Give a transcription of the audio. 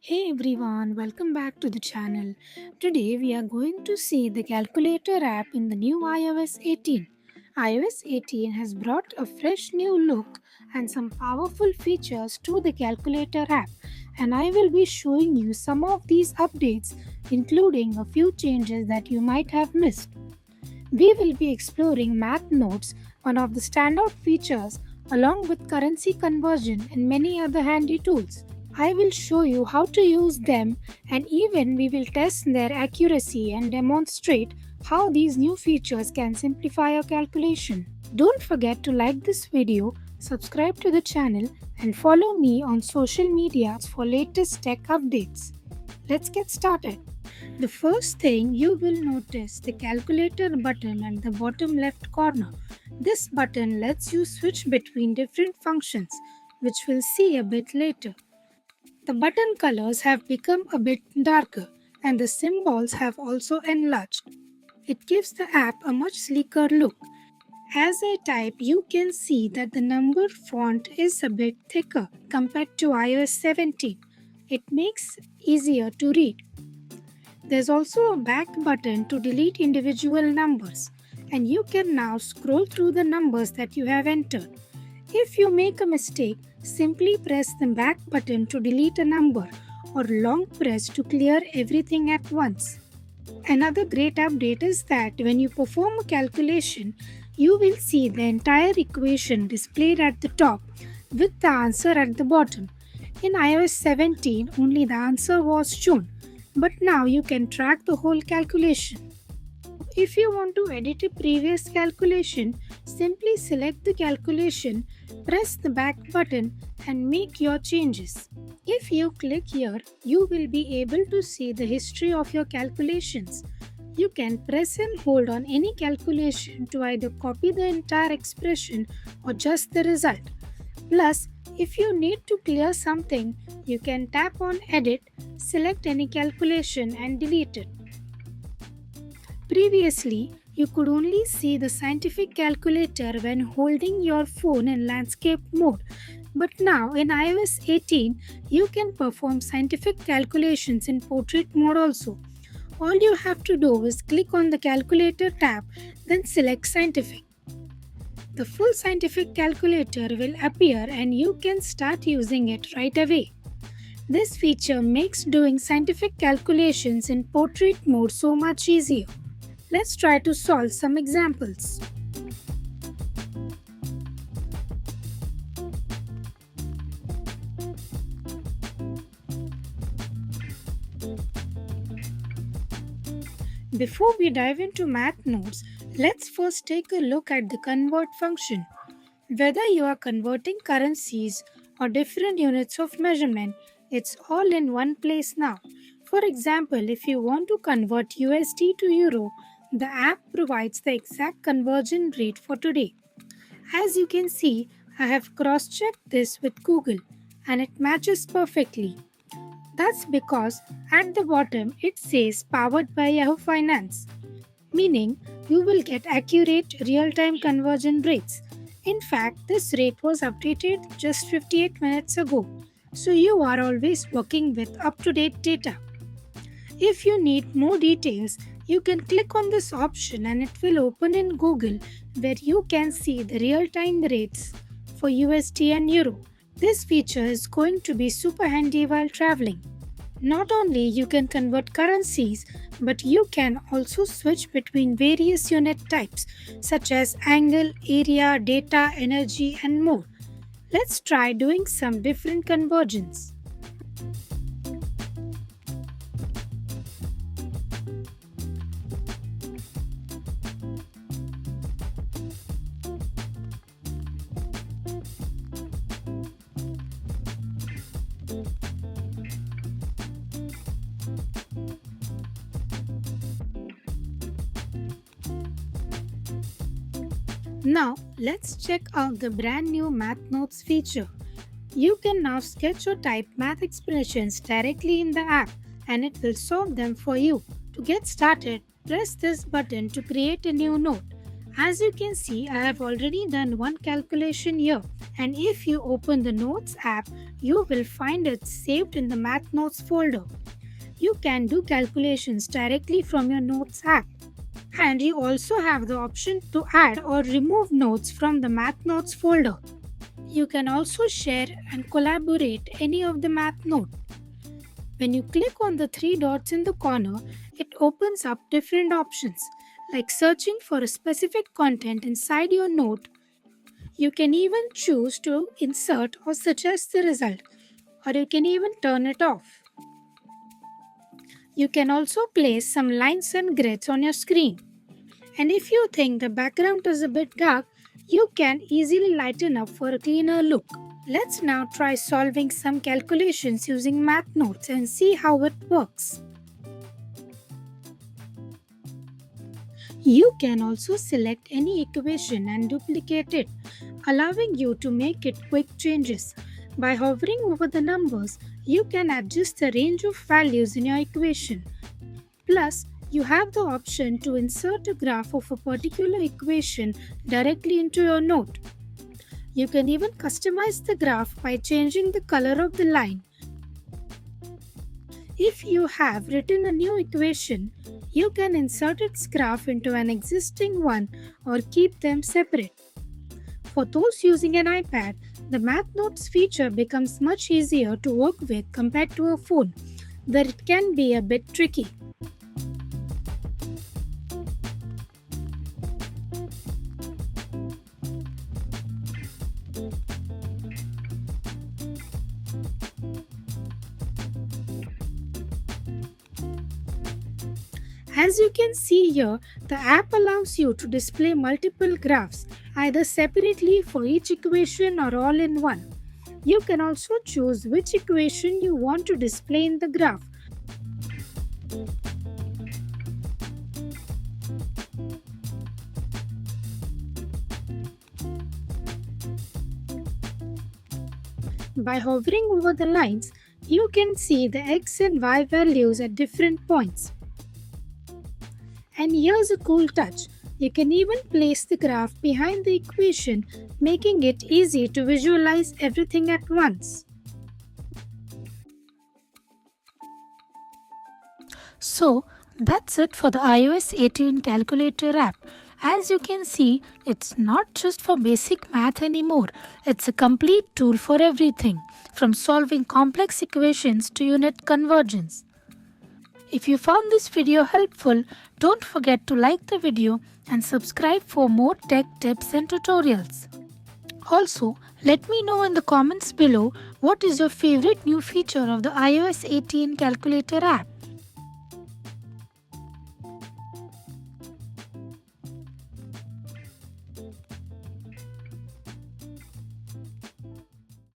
Hey everyone, welcome back to the channel. Today we are going to see the calculator app in the new iOS 18. iOS 18 has brought a fresh new look and some powerful features to the calculator app, and I will be showing you some of these updates, including a few changes that you might have missed. We will be exploring math notes, one of the standout features, along with currency conversion and many other handy tools. I will show you how to use them, and even we will test their accuracy and demonstrate how these new features can simplify your calculation. Don't forget to like this video, subscribe to the channel, and follow me on social media for latest tech updates. Let's get started. The first thing you will notice the calculator button at the bottom left corner. This button lets you switch between different functions, which we'll see a bit later. The button colors have become a bit darker and the symbols have also enlarged. It gives the app a much sleeker look. As I type, you can see that the number font is a bit thicker compared to iOS 17. It makes it easier to read. There's also a back button to delete individual numbers, and you can now scroll through the numbers that you have entered. If you make a mistake, simply press the back button to delete a number or long press to clear everything at once. Another great update is that when you perform a calculation, you will see the entire equation displayed at the top with the answer at the bottom. In iOS 17, only the answer was shown, but now you can track the whole calculation. If you want to edit a previous calculation, simply select the calculation, press the back button, and make your changes. If you click here, you will be able to see the history of your calculations. You can press and hold on any calculation to either copy the entire expression or just the result. Plus, if you need to clear something, you can tap on Edit, select any calculation, and delete it. Previously, you could only see the scientific calculator when holding your phone in landscape mode. But now in iOS 18, you can perform scientific calculations in portrait mode also. All you have to do is click on the calculator tab, then select scientific. The full scientific calculator will appear and you can start using it right away. This feature makes doing scientific calculations in portrait mode so much easier. Let's try to solve some examples. Before we dive into math notes, let's first take a look at the convert function. Whether you are converting currencies or different units of measurement, it's all in one place now. For example, if you want to convert USD to Euro, the app provides the exact conversion rate for today. As you can see, I have cross-checked this with Google and it matches perfectly. That's because at the bottom it says powered by Yahoo Finance, meaning you will get accurate real-time conversion rates. In fact, this rate was updated just 58 minutes ago, so you are always working with up-to-date data. If you need more details, you can click on this option and it will open in Google where you can see the real-time rates for USD and Euro. This feature is going to be super handy while traveling. Not only you can convert currencies, but you can also switch between various unit types such as angle, area, data, energy, and more. Let's try doing some different conversions. Now, let's check out the brand new Math Notes feature. You can now sketch or type math expressions directly in the app and it will solve them for you. To get started, press this button to create a new note. As you can see, I have already done one calculation here, and if you open the Notes app, you will find it saved in the Math Notes folder. You can do calculations directly from your Notes app. And you also have the option to add or remove notes from the Math Notes folder. You can also share and collaborate any of the math note. When you click on the three dots in the corner, it opens up different options like searching for a specific content inside your note. You can even choose to insert or suggest the result, or you can even turn it off. You can also place some lines and grids on your screen. And if you think the background is a bit dark, you can easily lighten up for a cleaner look. Let's now try solving some calculations using math notes and see how it works. You can also select any equation and duplicate it, allowing you to make it quick changes. By hovering over the numbers, you can adjust the range of values in your equation. Plus, you have the option to insert a graph of a particular equation directly into your note. You can even customize the graph by changing the color of the line. If you have written a new equation, you can insert its graph into an existing one or keep them separate. For those using an iPad, the Math Notes feature becomes much easier to work with compared to a phone, where it can be a bit tricky. As you can see here, the app allows you to display multiple graphs, either separately for each equation or all in one. You can also choose which equation you want to display in the graph. By hovering over the lines, you can see the x and y values at different points. And here's a cool touch. You can even place the graph behind the equation, making it easy to visualize everything at once. So, that's it for the iOS 18 calculator app. As you can see, it's not just for basic math anymore. It's a complete tool for everything, from solving complex equations to unit convergence. If you found this video helpful, don't forget to like the video and subscribe for more tech tips and tutorials. Also, let me know in the comments below what is your favorite new feature of the iOS 18 calculator app.